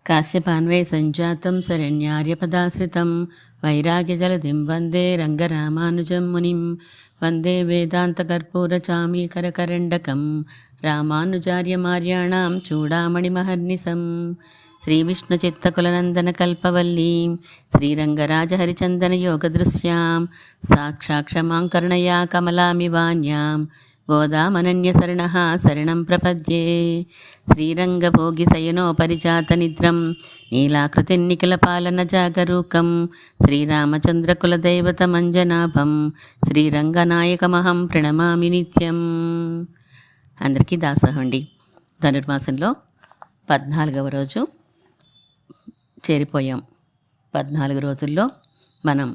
కాశ్యపాన్వే సంజాతం శరణ్యార్యపదాశ్రితం వైరాగ్యజలధిం వందే రంగరామానుజం మునిం వందే వేదాంతకర్పూరచామీకరకరండకం రామానుజార్యమార్యాణాం చూడామణిమహర్నిశం శ్రీవిష్ణుచిత్తకులనందనకల్పవల్లీం శ్రీరంగరాజహరిచందనయోగదృశ్యాం సాక్షాక్షమాంకర్ణయా కమలామివాన్యాం గోదామనన్యశరణః శరణం ప్రపద్యే. శ్రీరంగభోగిశయనోపరిజాతనిద్రం నీలాకృతిన్నిఖిలపాలన జాగరూకం శ్రీరామచంద్రకులదైవతమంజనాభం శ్రీరంగనాయకమహం ప్రణమామి నిత్యం. అందరికీ దాసోహండి. ధనుర్మాసంలో 14వ రోజు చేరిపోయాం. 14 రోజుల్లో మనం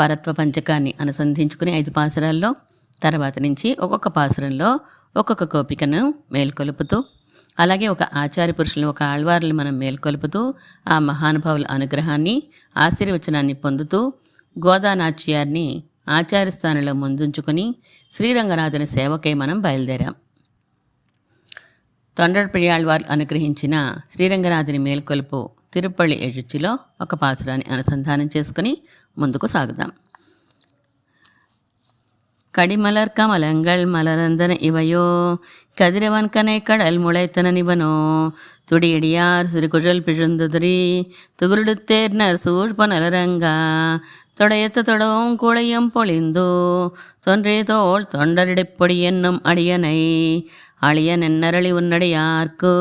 పరత్వ పంచకాన్ని అనుసంధించుకుని 5 పాసురాల్లో తర్వాత నుంచి ఒక్కొక్క పాసురంలో ఒక్కొక్క గోపికను మేల్కొలుపుతూ, అలాగే ఒక ఆచార్య పురుషులను, ఒక ఆళ్వార్లను మనం మేల్కొలుపుతూ ఆ మహానుభావుల అనుగ్రహాన్ని, ఆశీర్వచనాన్ని పొందుతూ గోదానాచ్యాన్ని ఆచార్య స్థానంలో ముందుంచుకొని శ్రీరంగనాథుని సేవకై మనం బయలుదేరాం. తొండరపిళ్ళాళ్వార్లు అనుగ్రహించిన శ్రీరంగనాథుని మేల్కొలుపు తిరుపల్లి ఎഴുச்சிలో ఒక పాసురాన్ని అనుసంధానం చేసుకుని ముందుకు సాగుదాం. கடிமலர் கமலங்கள் மலரந்தன இவையோ கதிரவன் கனை கடல் முளைத்தன நிவனோ துடியடியார் சிறுகுழல் பிழுந்துதிரி துகுருடுத்தேர்னர் சூழ்பனலரங்கா தொடையத்த தொடவும் குளையும் பொழிந்தோ தொன்றே தோள் தொண்டரிடைப்பொடி என்னும் அடியனை அழியன் என்னரளி உன்னடியார்க்கு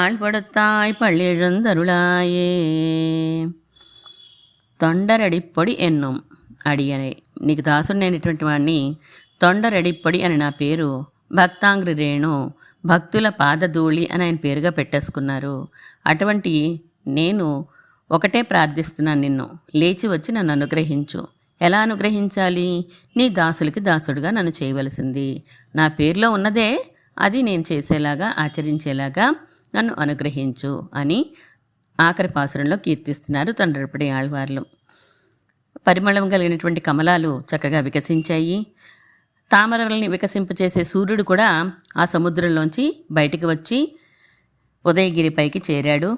ஆள்படுத்தாய் பள்ளியெழுந்தருளாயே. తొండరడిప్పొడి ఎన్నుం అడియనే, నీకు దాసుడినైనటువంటి వాడిని తొండరడిప్పొడి అని నా పేరు. భక్తాంగ్రి రేణు, భక్తుల పాదధూళి అని ఆయన పేరుగా పెట్టేసుకున్నారు. అటువంటి నేను ఒకటే ప్రార్థిస్తున్నాను, నిన్ను లేచి వచ్చి నన్ను అనుగ్రహించు. ఎలా అనుగ్రహించాలి? నీ దాసులకి దాసుడుగా నన్ను చేయవలసింది. నా పేరులో ఉన్నదే అది నేను చేసేలాగా, ఆచరించేలాగా నన్ను అనుగ్రహించు అని ఆఖరి పాసురంలో కీర్తిస్తున్నారు తొండరపడి ఆళ్వార్లు. పరిమళం కలిగినటువంటి కమలాలు చక్కగా వికసించాయి. తామరల్ని వికసింపచేసే సూర్యుడు కూడా ఆ సముద్రంలోంచి బయటికి వచ్చి ఉదయగిరిపైకి చేరాడు.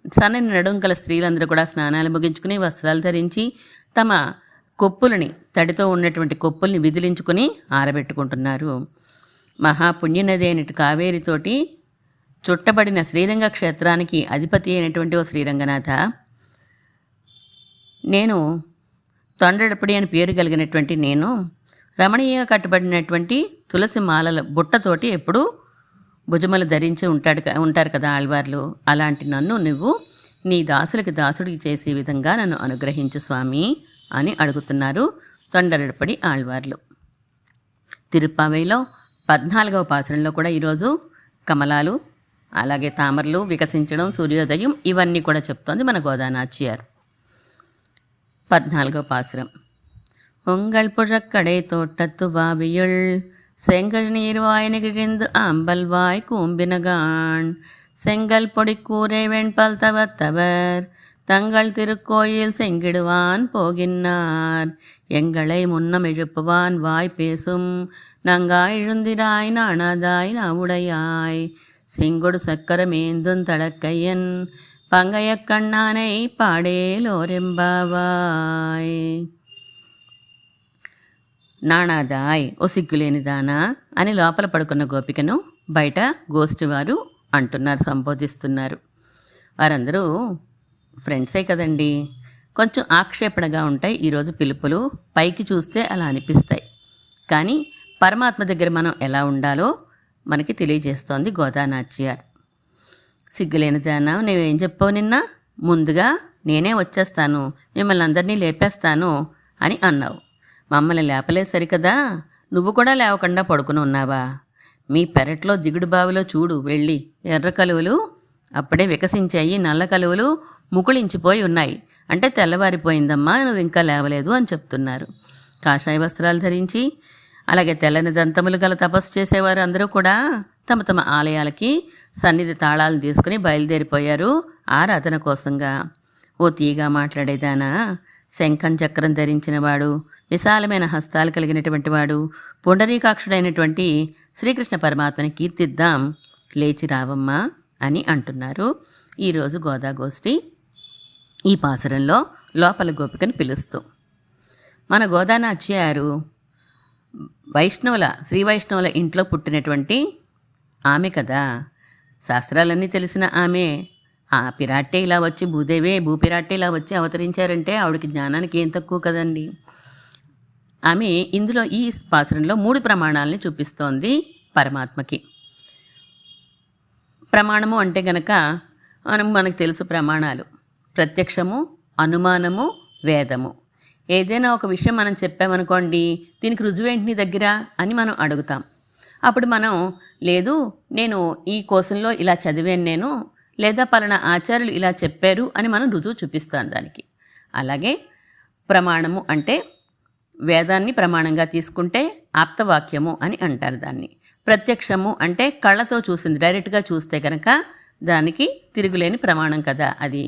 సన్నని నడుంకల స్త్రీలందరూ కూడా స్నానాలు ముగించుకుని వస్త్రాలు ధరించి తమ కొప్పులని, తడితో ఉన్నటువంటి కొప్పుల్ని విదిలించుకుని ఆరబెట్టుకుంటున్నారు. మహాపుణ్యనది అయినట్టు కావేరితోటి చుట్టబడిన శ్రీరంగ క్షేత్రానికి అధిపతి అయినటువంటి ఓ శ్రీరంగనాథ, నేను తొండరపడి అని పేరు కలిగినటువంటి నేను రమణీయంగా కట్టబడినటువంటి తులసి మాలల బుట్టతోటి ఎప్పుడూ భుజములు ధరించి ఉంటారు కదా ఆళ్వార్లు. అలాంటి నన్ను నువ్వు నీ దాసులకి దాసుడికి చేసే విధంగా నన్ను అనుగ్రహించు స్వామి అని అడుగుతున్నారు తొండరపడి ఆళ్వార్లు. తిరుప్పావైలో 14వ పాసురంలో కూడా ఈరోజు కమలాలు, అలాగే తామరలు వికసించడం, సూర్యోదయం ఇవన్నీ కూడా చెప్తోంది మన గోదానాచ్యార్. 14వ పాసురం. உங்கள் புழக்கடை தோட்டத்து வாவியுள் செங்கல் நீர்வாய் நெகிழ்ந்து ஆம்பல்வாய் கூம்பினகான் செங்கல் பொடி கூரை வெண்பல் தவத்தவர் தங்கள் திருக்கோயில் செங்கிடுவான் போகின்னார் எங்களை முன்னம் எழுப்புவான் வாய் பேசும் நங்காய் எழுந்திராய் நாணாதாய் நாவுடையாய் செங்கொடு சக்கரமேந்தும் தடக்கையன் பங்கைய கண்ணானை పాడేలోరెంబావాయ్. నాణాదాయ్, ఓ సిగ్గులేని దానా అని లోపల పడుకున్న గోపికను బయట గోష్ఠివారు అంటున్నారు, సంబోధిస్తున్నారు. వారందరూ ఫ్రెండ్సే కదండి. కొంచెం ఆక్షేపణగా ఉంటాయి ఈరోజు పిలుపులు. పైకి చూస్తే అలా అనిపిస్తాయి, కానీ పరమాత్మ దగ్గర మనం ఎలా ఉండాలో మనకి తెలియజేస్తోంది గోదానాచ్యార్. సిగ్గులేని దానా, నువ్వేం చెప్పావు నిన్న? ముందుగా నేనే వచ్చేస్తాను, మిమ్మల్ని అందరినీ లేపేస్తాను అని అన్నావు. మమ్మల్ని లేపలేదు సరికదా, నువ్వు కూడా లేవకుండా పడుకుని ఉన్నావా? మీ పెరట్లో దిగుడు బావిలో చూడు వెళ్ళి, ఎర్ర కలువలు అప్పుడే వికసించాయి, నల్ల కలువలు ముకుళించిపోయి ఉన్నాయి. అంటే తెల్లవారిపోయిందమ్మా, నువ్వు ఇంకా లేవలేదు అని చెప్తున్నారు. కాషాయ వస్త్రాలు ధరించి, అలాగే తెల్లని దంతములు గల తపస్సు చేసేవారు అందరూ కూడా తమ తమ ఆలయాలకి సన్నిధి తాళాలను తీసుకుని బయలుదేరిపోయారు ఆరాధన కోసంగా. ఓ తీగా మాట్లాడేదానా, శంఖం చక్రం ధరించినవాడు, విశాలమైన హస్తాలు కలిగినటువంటి వాడు, పుండరీకాక్షుడైనటువంటి శ్రీకృష్ణ పరమాత్మని కీర్తిద్దాం, లేచి రావమ్మా అని అంటున్నారు ఈరోజు గోదాగోష్ఠి ఈ పాసురంలో లోపల గోపికను పిలుస్తూ. మన గోదానాచ్యారు శ్రీ వైష్ణవుల ఇంట్లో పుట్టినటువంటి ఆమె కదా. శాస్త్రాలన్నీ తెలిసిన ఆమె. ఆ పిరాట్టే ఇలా వచ్చి భూపిరాట్టే ఇలా వచ్చి అవతరించారంటే ఆవిడకి జ్ఞానానికి ఏం తక్కువ కదండి. ఆమె ఇందులో ఈ పాసురంలో 3 ప్రమాణాలని చూపిస్తోంది పరమాత్మకి. ప్రమాణము అంటే గనక మనకు తెలుసు ప్రమాణాలు: ప్రత్యక్షము, అనుమానము, వేదము. ఏదైనా ఒక విషయం మనం చెప్పామనుకోండి, దీనికి రుజువేంటి నీ దగ్గర అని మనం అడుగుతాం. అప్పుడు మనం లేదు, నేను ఈ కోర్సులో ఇలా చదివాను నేను, లేదా పలానా ఆచార్యులు ఇలా చెప్పారు అని మనం రుజువు చూపిస్తాం దానికి. అలాగే ప్రమాణము అంటే వేదాన్ని ప్రమాణంగా తీసుకుంటే ఆప్తవాక్యము అని అంటారు దాన్ని. ప్రత్యక్షము అంటే కళ్ళతో చూసింది, డైరెక్ట్గా చూస్తే కనుక దానికి తిరుగులేని ప్రమాణం కదా అది.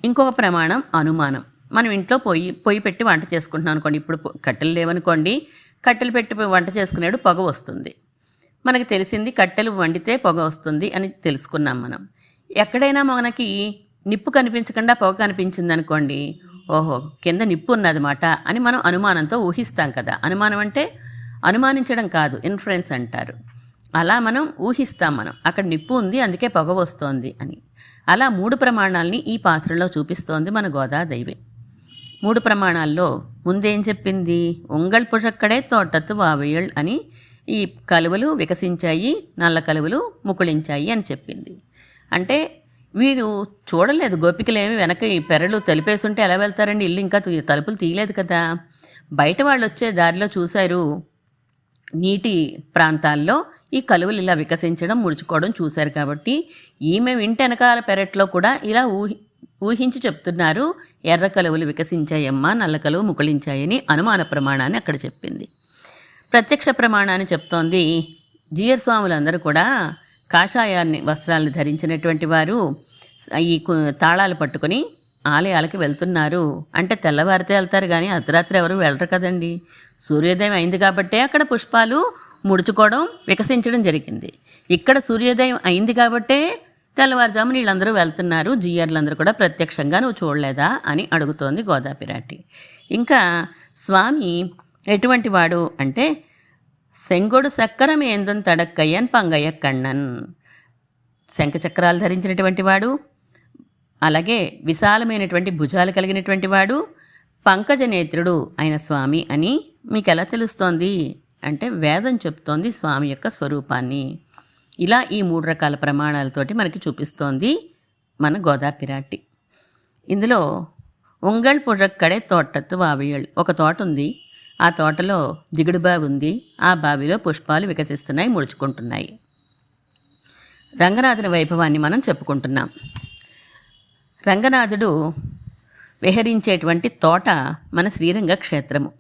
ఇంకొక ప్రమాణం అనుమానం. మనం ఇంట్లో పొయ్యి పెట్టి వంట చేసుకుంటున్నాం అనుకోండి. ఇప్పుడు కట్టెలు లేవనుకోండి, కట్టెలు పెట్టి వంట చేసుకునేడు పొగ వస్తుంది. మనకు తెలిసింది కట్టెలు వండితే పొగ వస్తుంది అని తెలుసుకున్నాం మనం. ఎక్కడైనా మనకి నిప్పు కనిపించకుండా పొగ కనిపించింది అనుకోండి, ఓహో కింద నిప్పు ఉన్నదన్నమాట అని మనం అనుమానంతో ఊహిస్తాం కదా. అనుమానం అంటే అనుమానించడం కాదు, ఇన్ఫరెన్స్ అంటారు. అలా మనం ఊహిస్తాం, మనం అక్కడ నిప్పు ఉంది అందుకే పొగ వస్తోంది అని. అలా 3 ప్రమాణాలని ఈ పాసురంలో చూపిస్తోంది మన గోదాదేవి. 3 ప్రమాణాల్లో ముందేం చెప్పింది? ఉంగళ్ పుషక్కడే తోటత్తు వావయళ్ అని, ఈ కలువలు వికసించాయి, నల్ల కలువలు ముకుళించాయి అని చెప్పింది. అంటే వీరు చూడలేదు, గోపికలేమి వెనక ఈ పెరలు తలిపేస్తుంటే ఎలా వెళ్తారండి, ఇల్లు ఇంకా తలుపులు తీయలేదు కదా. బయట వాళ్ళు వచ్చే దారిలో చూశారు, నీటి ప్రాంతాల్లో ఈ కలువలు ఇలా వికసించడం, ముడుచుకోవడం చూశారు. కాబట్టి ఈమె ఇంటి వెనకాల పెరట్లో కూడా ఇలా ఊహించి చెప్తున్నారు, ఎర్ర కలువలు వికసించాయమ్మా, నల్ల కలువు ముకుళించాయని అనుమాన ప్రమాణాన్ని అక్కడ చెప్పింది. ప్రత్యక్ష ప్రమాణాన్ని చెప్తోంది. జీయర్ స్వాములందరూ కూడా కాషాయాన్ని వస్త్రాలను ధరించినటువంటి వారు ఈ తాళాలు పట్టుకొని ఆలయాలకి వెళ్తున్నారు. అంటే తెల్లవారితే వెళ్తారు కానీ అర్ధరాత్రి ఎవరు వెళ్ళరు కదండి. సూర్యోదయం అయింది కాబట్టే అక్కడ పుష్పాలు ముడుచుకోవడం, వికసించడం జరిగింది. ఇక్కడ సూర్యోదయం అయింది కాబట్టే తెల్లవారుజామున వీళ్ళందరూ వెళ్తున్నారు. జీయర్లందరూ కూడా ప్రత్యక్షంగా నువ్వు చూడలేదా అని అడుగుతోంది గోదాపిరాటి. ఇంకా స్వామి ఎటువంటి వాడు అంటే సెంగొడు సక్కరం ఏందం తడక్కయ్యన్ పంగయ్య కണ്ണన్, శంఖచక్రాలు ధరించినటువంటి వాడు, అలాగే విశాలమైనటువంటి భుజాలు కలిగినటువంటి వాడు, పంకజనేత్రుడు అయిన స్వామి అని మీకు ఎలా తెలుస్తోంది అంటే వేదం చెప్తోంది స్వామి యొక్క స్వరూపాన్ని. ఇలా ఈ 3 రకాల ప్రమాణాలతోటి మనకి చూపిస్తోంది మన గోదాపిరాటి. ఇందులో ఉంగళ్ పుഴక్కడే తోటత్తు వావయళ్, ఒక తోట ఉంది, ఆ తోటలో దిగుడు బావి ఉంది, ఆ బావిలో పుష్పాలు వికసిస్తున్నాయి, ముడుచుకుంటున్నాయి. రంగనాథుని వైభవాన్ని మనం చెప్పుకుంటున్నాం. రంగనాథుడు విహరించేటువంటి తోట మన శ్రీరంగ క్షేత్రము.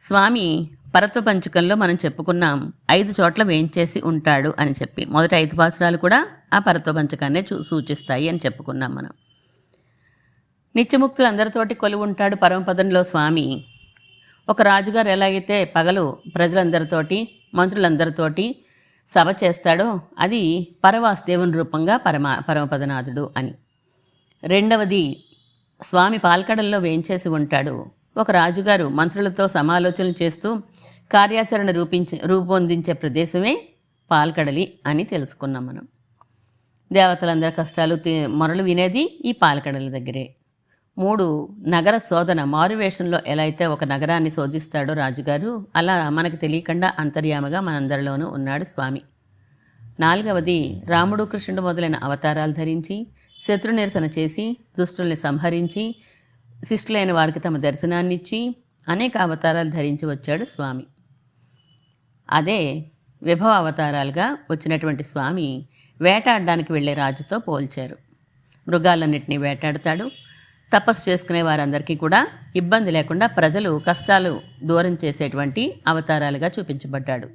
స్వామి పరత్వపంచకంలో మనం చెప్పుకున్నాం 5 చోట్ల వేయించేసి ఉంటాడు అని చెప్పి. మొదటి 5 పాసురాలు కూడా ఆ పరత్వపంచకాన్నే సూచిస్తాయి అని చెప్పుకున్నాం మనం. నిత్యముక్తులందరితోటి కొలువు ఉంటాడు పరమపదంలో స్వామి. ఒక రాజుగారు ఎలాగైతే పగలు ప్రజలందరితోటి, మంత్రులందరితోటి సభ చేస్తాడో అది పరవాసుదేవుని రూపంగా పరమపదనాథుడు అని. రెండవది, స్వామి పాల్కడల్లో వేయించేసి ఉంటాడు. ఒక రాజుగారు మంత్రులతో సమాలోచనలు చేస్తూ కార్యాచరణ రూపొందించే ప్రదేశమే పాల్కడలి అని తెలుసుకున్నాం మనం. దేవతలందరి కష్టాలు మొరలు వినేది ఈ పాల్కడలి దగ్గరే. 3, నగర శోధన. మారువేషంలో ఎలా అయితే ఒక నగరాన్ని శోధిస్తాడో రాజుగారు, అలా మనకు తెలియకుండా అంతర్యామగా మనందరిలోనూ ఉన్నాడు స్వామి. 4వది, రాముడు కృష్ణుడు మొదలైన అవతారాలు ధరించి శత్రు నిరసన చేసి దుష్టుల్ని సంహరించి శిష్టులైన వారికి తమ దర్శనాన్నిచ్చి అనేక అవతారాలు ధరించి వచ్చాడు స్వామి. అదే విభవ అవతారాలుగా వచ్చినటువంటి స్వామి వేటాడడానికి వెళ్ళే రాజుతో పోల్చారు. మృగాలన్నింటినీ వేటాడతాడు. తపస్సు చేసుకునే వారందరికీ కూడా ఇబ్బంది లేకుండా ప్రజలు కష్టాలు దూరం చేసేటువంటి అవతారాలుగా చూపించబడ్డాడు.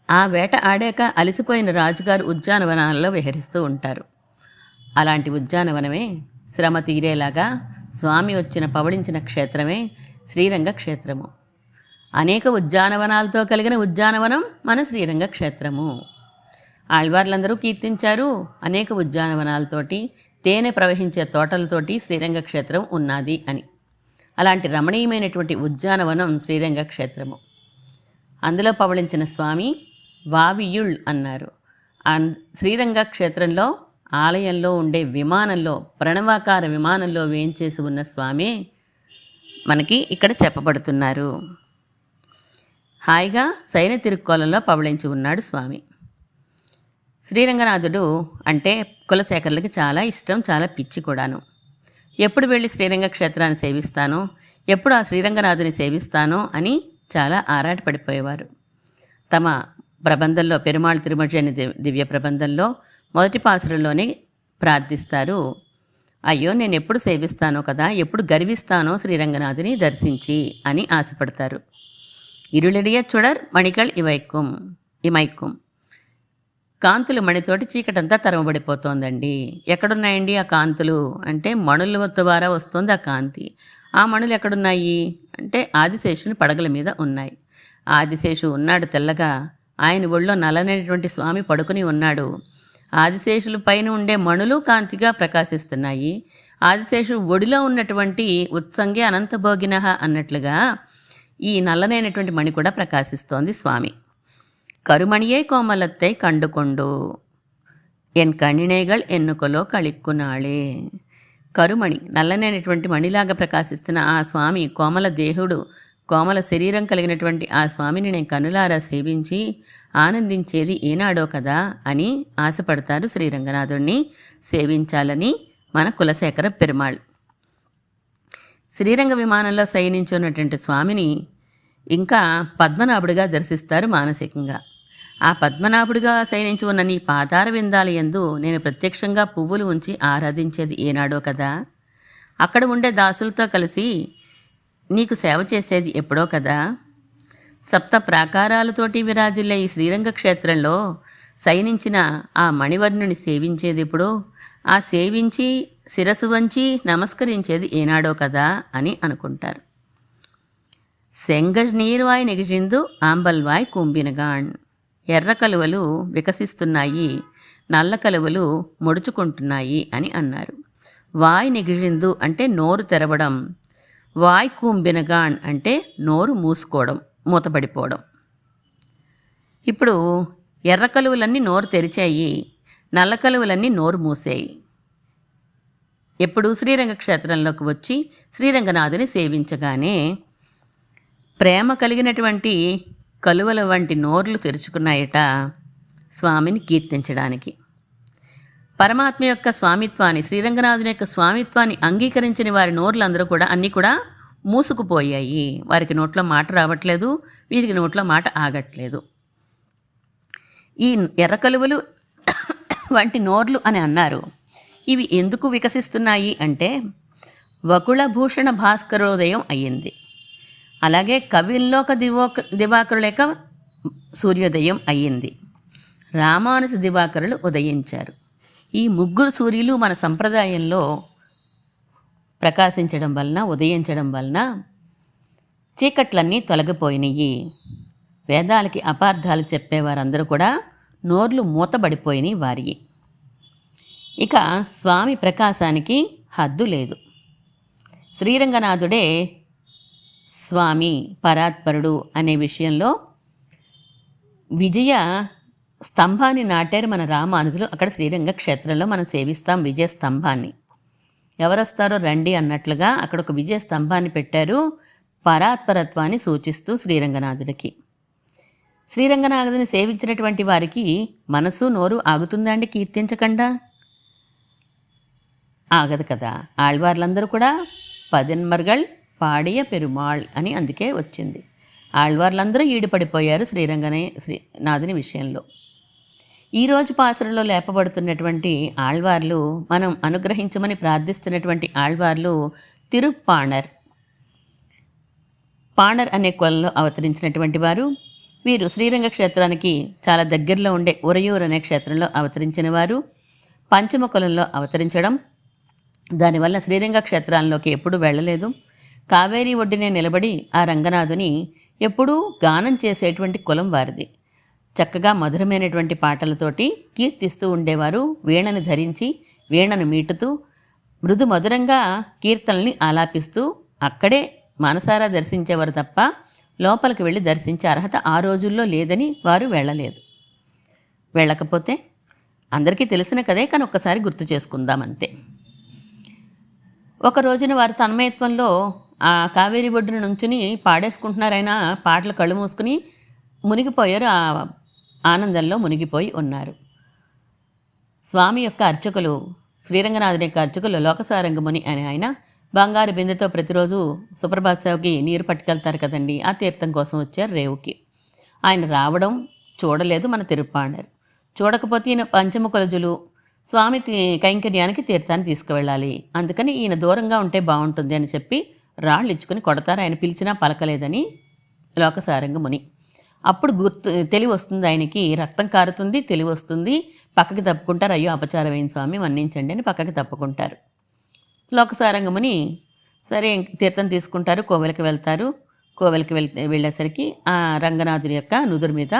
ఆ వేట ఆడాక అలసిపోయిన రాజుగారు ఉద్యానవనాల్లో విహరిస్తూ ఉంటారు. అలాంటి ఉద్యానవనమే శ్రమ తీరేలాగా స్వామి వచ్చిన పవళించిన క్షేత్రమే శ్రీరంగ క్షేత్రము. అనేక ఉద్యానవనాలతో కలిగిన ఉద్యానవనం మన శ్రీరంగ క్షేత్రము. ఆళ్వార్లందరూ కీర్తించారు. అనేక ఉద్యానవనాలతోటి, తేనె ప్రవహించే తోటలతోటి శ్రీరంగ క్షేత్రం ఉన్నది అని. అలాంటి రమణీయమైనటువంటి ఉద్యానవనం శ్రీరంగ క్షేత్రము. అందులో పవళించిన స్వామి వావియుళ్ అన్నారు. శ్రీరంగ క్షేత్రంలో ఆలయంలో ఉండే విమానంలో, ప్రణవాకార విమానంలో వేంచేసి ఉన్న స్వామి మనకి ఇక్కడ చెప్పబడుతున్నారు. హాయిగా శయన తిరుక్కోలంలో పవళించి ఉన్నాడు స్వామి. శ్రీరంగనాథుడు అంటే కులశేఖరులకి చాలా ఇష్టం, చాలా పిచ్చి కూడాను. ఎప్పుడు వెళ్ళి శ్రీరంగ క్షేత్రాన్ని సేవిస్తానో, ఎప్పుడు ఆ శ్రీరంగనాథుని సేవిస్తానో అని చాలా ఆరాటపడిపోయేవారు. తమ ప్రబంధంలో, పెరుమాళ్ తిరుమజని దివ్య ప్రబంధంలో మొదటి పాసురంలోనే ప్రార్థిస్తారు. అయ్యో, నేను ఎప్పుడు సేవిస్తానో కదా, ఎప్పుడు గర్విస్తానో శ్రీరంగనాథుని దర్శించి అని ఆశపడతారు. ఇరుళిడియ చుడర్ మణికళ్ ఇమైక్కుం. కాంతులు మణితోటి చీకటంతా తరమబడిపోతోందండి. ఎక్కడున్నాయండి ఆ కాంతులు అంటే మణుల ద్వారా వస్తుంది ఆ కాంతి. ఆ మణులు ఎక్కడున్నాయి అంటే ఆదిశేషుని పడగల మీద ఉన్నాయి. ఆదిశేషు ఉన్నాడు తెల్లగా, ఆయన ఒళ్ళో నల్లనేటువంటి స్వామి పడుకుని ఉన్నాడు. ఆదిశేషుల పైన ఉండే మణులు కాంతిగా ప్రకాశిస్తున్నాయి. ఆదిశేషు ఒడిలో ఉన్నటువంటి ఉత్సంగే అనంతభోగినః అన్నట్లుగా ఈ నల్లనైనటువంటి మణి కూడా ప్రకాశిస్తోంది స్వామి. కరుమణియే కోమలత్తై కండుకొండు ఎన్ కణినేగళ్ ఎన్నుకలో కళిక్కునాళే. కరుమణి, నల్లనైనటువంటి మణిలాగా ప్రకాశిస్తున్న ఆ స్వామి, కోమల దేహుడు, కోమల శరీరం కలిగినటువంటి ఆ స్వామిని నేను కనులారా సేవించి ఆనందించేది ఏనాడో కదా అని ఆశపడతారు. శ్రీరంగనాథుడిని సేవించాలని మన కులశేఖర పెరుమాళ్. శ్రీరంగ విమానంలో శయనించున్నటువంటి స్వామిని ఇంకా పద్మనాభుడిగా దర్శిస్తారు మానసికంగా. ఆ పద్మనాభుడిగా శయనించి ఉన్న నీ పాదార విందాల యందు నేను ప్రత్యక్షంగా పువ్వులు ఉంచి ఆరాధించేది ఏనాడో కదా, అక్కడ ఉండే దాసులతో కలిసి నీకు సేవ చేసేది ఎప్పుడో కదా, సప్త ప్రాకారాలతోటి విరాజిల్లే ఈ శ్రీరంగ క్షేత్రంలో శయనించిన ఆ మణివర్ణుని సేవించేది ఎప్పుడో, ఆ సేవించి శిరసు వంచి నమస్కరించేది ఏనాడో కదా అని అనుకుంటారు. సెంగజ్ నీర్వాయ్ నెగిజిందు ఆంబల్వాయ్ కుంభినగాణ్. ఎర్ర కలువలు వికసిస్తున్నాయి, నల్ల కలువలు ముడుచుకుంటున్నాయి అని అన్నారు. వాయ్ నెగిజిందు అంటే నోరు తెరవడం, వాయ్ కుంభినగాణ్ అంటే నోరు మూసుకోవడం, మూతపడిపోవడం. ఇప్పుడు ఎర్ర కలువలన్నీ నోరు తెరిచాయి, నల్ల కలువలన్నీ నోరు మూసాయి. ఎప్పుడు శ్రీరంగ క్షేత్రంలోకి వచ్చి శ్రీరంగనాథుని సేవించగానే ప్రేమ కలిగినటువంటి కలువల వంటి నోర్లు తెరుచుకున్నాయట స్వామిని కీర్తించడానికి. పరమాత్మ యొక్క స్వామిత్వాన్ని, శ్రీరంగనాథుని యొక్క స్వామిత్వాన్ని అంగీకరించిన వారి నోర్లందరూ కూడా అన్నీ కూడా మూసుకుపోయాయి. వారికి నోట్లో మాట రావట్లేదు, వీరికి నోట్లో మాట ఆగట్లేదు. ఈ ఎర్ర కలువలు వంటి నోర్లు అని అన్నారు. ఇవి ఎందుకు వికసిస్తున్నాయి అంటే వకుళభూషణ భాస్కరోదయం అయ్యింది. అలాగే కవిల్లోక దివాకరులేక సూర్యోదయం అయ్యింది. రామానుజ దివాకరులు ఉదయించారు. ఈ ముగ్గురు సూర్యులు మన సంప్రదాయంలో ప్రకాశించడం వలన, ఉదయించడం వలన చీకట్లన్నీ తొలగిపోయినాయి. వేదాలకి అపార్థాలు చెప్పేవారందరూ కూడా నోర్లు మూతబడిపోయినాయి వారి. ఇక స్వామి ప్రకాశానికి హద్దు లేదు. శ్రీరంగనాథుడే స్వామి పరాత్పరుడు అనే విషయంలో విజయ స్తంభాన్ని నాటారు మన రామానుజులు. అక్కడ శ్రీరంగ క్షేత్రంలో మనం సేవిస్తాం విజయ స్తంభాన్ని. ఎవరొస్తారో రండి అన్నట్లుగా అక్కడ ఒక విజయ స్తంభాన్ని పెట్టారు, పరాత్పరత్వాన్ని సూచిస్తూ శ్రీరంగనాథుడికి. శ్రీరంగనాథుని సేవించినటువంటి వారికి మనసు నోరు ఆగుతుందా అండి కీర్తించకుండా? ఆగదు కదా. ఆళ్వార్లందరూ కూడా పదిన్మర్గళ్ పాడియ పెరుమాళ్ అని అందుకే వచ్చింది. ఆళ్వార్లందరూ ఈడుపడిపోయారు శ్రీనాథుని విషయంలో. ఈరోజు పాసురంలో లేపబడుతున్నటువంటి ఆళ్వార్లు, మనం అనుగ్రహించమని ప్రార్థిస్తున్నటువంటి ఆళ్వార్లు తిరుప్పాణర్ అనే కులంలో అవతరించినటువంటి వారు. వీరు శ్రీరంగ క్షేత్రానికి చాలా దగ్గరలో ఉండే ఉరయూర్ అనే క్షేత్రంలో అవతరించిన వారు. పంచమ కులంలో అవతరించడం, దానివల్ల శ్రీరంగ క్షేత్రాల్లోకి ఎప్పుడూ వెళ్ళలేదు. కావేరీ ఒడ్డునే నిలబడి ఆ రంగనాథుని ఎప్పుడూ గానం చేసేటువంటి కులం వారిది. చక్కగా మధురమైనటువంటి పాటలతోటి కీర్తిస్తూ ఉండేవారు. వీణను ధరించి వీణను మీటుతూ మృదు మధురంగా కీర్తనల్ని ఆలాపిస్తూ అక్కడే మనసారా దర్శించేవారు తప్ప లోపలికి వెళ్ళి దర్శించే అర్హత ఆ రోజుల్లో లేదని వారు వెళ్ళలేదు. వెళ్ళకపోతే అందరికీ తెలిసిన కదే, కానీ ఒక్కసారి గుర్తు చేసుకుందాం అంతే. ఒక రోజున వారు తన్మయత్వంలో ఆ కావేరి ఒడ్డున నుంచుని పాడేసుకుంటున్నారైనా పాటలు కళ్ళు మూసుకుని మునిగిపోయారు. ఆ ఆనందంలో మునిగిపోయి ఉన్నారు. స్వామి యొక్క అర్చకులు, శ్రీరంగనాథుని యొక్క అర్చకులు లోకసారంగముని అని ఆయన బంగారు బిందెతో ప్రతిరోజు సుప్రభాత్ సేవకి నీరు పట్టుకెళ్తారు కదండి. ఆ తీర్థం కోసం వచ్చారు రేవుకి. ఆయన రావడం చూడలేదు మన తిరుప్పాండర్. చూడకపోతే ఈయన పంచముఖలజులు స్వామి కైంకర్యానికి తీర్థాన్ని తీసుకువెళ్ళాలి, అందుకని ఈయన దూరంగా ఉంటే బాగుంటుంది అని చెప్పి రాళ్ళు ఇచ్చుకుని కొడతారు. ఆయన పిలిచినా పలకలేదని లోకసారంగముని. అప్పుడు తెలివి వస్తుంది ఆయనకి, రక్తం కారుతుంది, తెలివి వస్తుంది. పక్కకి తప్పుకుంటారు. అయ్యో అపచారమైన స్వామి మన్నించండి అని పక్కకి తప్పుకుంటారు. లోకసారంగముని సరే తీర్థం తీసుకుంటారు. కోవెలకి వెళ్తారు. కోవెలకి వెళ్ళేసరికి ఆ రంగనాథుని యొక్క నుదురు మీద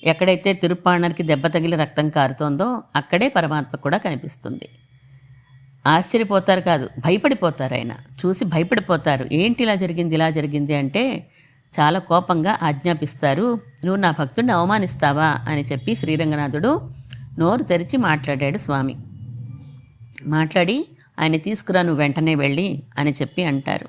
ఎక్కడైతే తిరుప్పాణర్కి దెబ్బ తగిలి రక్తం కారుతోందో అక్కడే పరమాత్మ కూడా కనిపిస్తుంది. ఆశ్చర్యపోతారు కాదు, భయపడిపోతారు. ఆయన చూసి భయపడిపోతారు. ఏంటి ఇలా జరిగింది అంటే చాలా కోపంగా ఆజ్ఞాపిస్తారు. నువ్వు నా భక్తుడిని అవమానిస్తావా అని చెప్పి శ్రీరంగనాథుడు నోరు తెరిచి మాట్లాడాడు. స్వామి మాట్లాడి ఆయన తీసుకురా, నువ్వు వెంటనే వెళ్ళి అని చెప్పి అంటారు.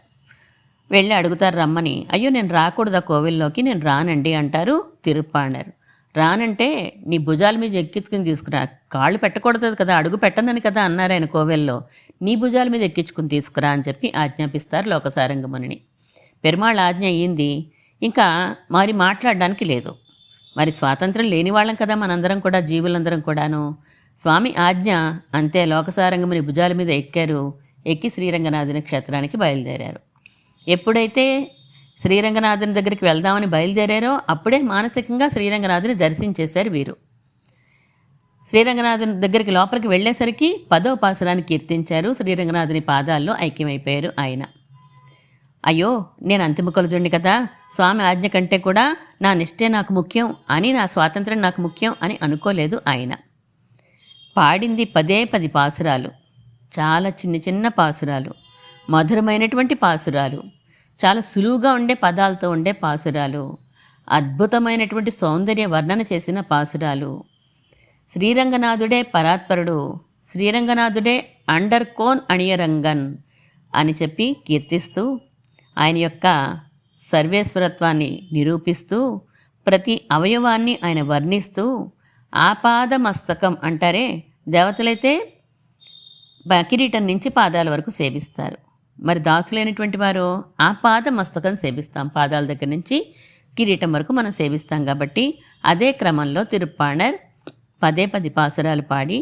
వెళ్ళి అడుగుతారు రమ్మని. అయ్యో నేను రాకూడదా కోవిల్లోకి, నేను రానండి అంటారు తిరుప్పాండర్. రానంటే నీ భుజాల మీద ఎక్కించుకుని తీసుకురా, కాళ్ళు పెట్టకూడదు కదా, అడుగు పెట్టనని కదా అన్నారు ఆయన కోవెల్లో, నీ భుజాల మీద ఎక్కించుకుని తీసుకురా అని చెప్పి ఆజ్ఞాపిస్తారు లోకసారంగముని. పెరుమాళ్ళ ఆజ్ఞ అయ్యింది, ఇంకా మరి మాట్లాడడానికి లేదు. మరి స్వాతంత్రం లేని వాళ్ళం కదా మనందరం కూడా, జీవులందరం కూడాను. స్వామి ఆజ్ఞ అంతే. లోకసారంగముని భుజాల మీద ఎక్కారు. ఎక్కి శ్రీరంగనాథుని క్షేత్రానికి బయలుదేరారు. ఎప్పుడైతే శ్రీరంగనాథుని దగ్గరికి వెళ్దామని బయలుదేరారో అప్పుడే మానసికంగా శ్రీరంగనాథుని దర్శించేశారు వీరు. శ్రీరంగనాథుని దగ్గరికి లోపలికి వెళ్ళేసరికి 10వ పాసురాన్ని కీర్తించారు. శ్రీరంగనాథుని పాదాల్లో ఐక్యమైపోయారు ఆయన. అయ్యో నేను అంతిమకులజుడిని కదా, స్వామి ఆజ్ఞ కంటే కూడా నా నిష్టే నాకు ముఖ్యం అని, నా స్వాతంత్రం నాకు ముఖ్యం అని అనుకోలేదు ఆయన. పాడింది 10 పాసురాలు, చాలా చిన్న పాసురాలు, మధురమైనటువంటి పాసురాలు, చాలా సులువుగా ఉండే పదాలతో ఉండే పాసురాలు, అద్భుతమైనటువంటి సౌందర్య వర్ణన చేసిన పాసురాలు. శ్రీరంగనాథుడే పరాత్పరుడు, శ్రీరంగనాథుడే అండర్ కోన్ అణియరంగన్ అని చెప్పి కీర్తిస్తూ ఆయన యొక్క సర్వేశ్వరత్వాన్ని నిరూపిస్తూ ప్రతి అవయవాన్ని ఆయన వర్ణిస్తూ ఆపాద మస్తకం అంటారే, దేవతలైతే కిరీటం నుంచి పాదాల వరకు సేవిస్తారు. మరి దాసులైనటువంటి వారు ఆపాద మస్తకం సేవిస్తాం, పాదాల దగ్గర నుంచి కిరీటం వరకు మనం సేవిస్తాం. కాబట్టి అదే క్రమంలో తిరుప్పాండర్ 10 పాసురాలు పాడి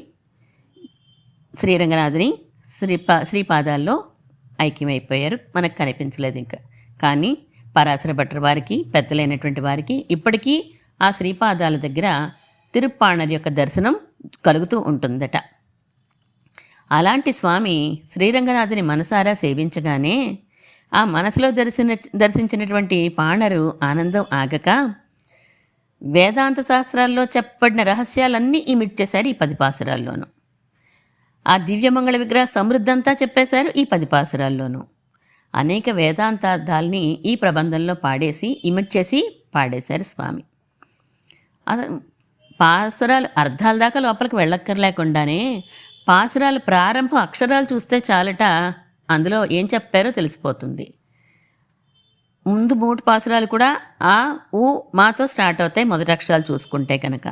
శ్రీరంగనాథుని శ్రీపాదాల్లో ఐక్యమైపోయారు. మనకు కనిపించలేదు ఇంకా. కానీ పరాశర భట్టర్ వారికి, పెద్దలైనటువంటి వారికి ఇప్పటికీ ఆ శ్రీపాదాల దగ్గర తిరుప్పాండర్ యొక్క దర్శనం కలుగుతూ ఉంటుందట. అలాంటి స్వామి శ్రీరంగనాథుని మనసారా సేవించగానే ఆ మనసులో దర్శించినటువంటి పాండరు ఆనందం ఆగక వేదాంత శాస్త్రాల్లో చెప్పబడిన రహస్యాలన్నీ ఇమిడ్చేశారు ఈ 10 పాసురాల్లోనూ. ఆ దివ్యమంగళ విగ్రహ సమృద్ధంతా చెప్పేశారు ఈ 10 పాసురాల్లోనూ. అనేక వేదాంతార్థాల్ని ఈ ప్రబంధంలో పాడేసి ఇమిడ్చేసి పాడేశారు స్వామి. పాసురాలు అర్థాల దాకా లోపలికి వెళ్ళక్కర్లేకుండానే పాసురాలు ప్రారంభం అక్షరాలు చూస్తే చాలట అందులో ఏం చెప్పారో తెలిసిపోతుంది. ముందు 3 పాసురాలు కూడా ఆ ఊ మాతో స్టార్ట్ అవుతాయి. మొదటి అక్షరాలు చూసుకుంటే కనుక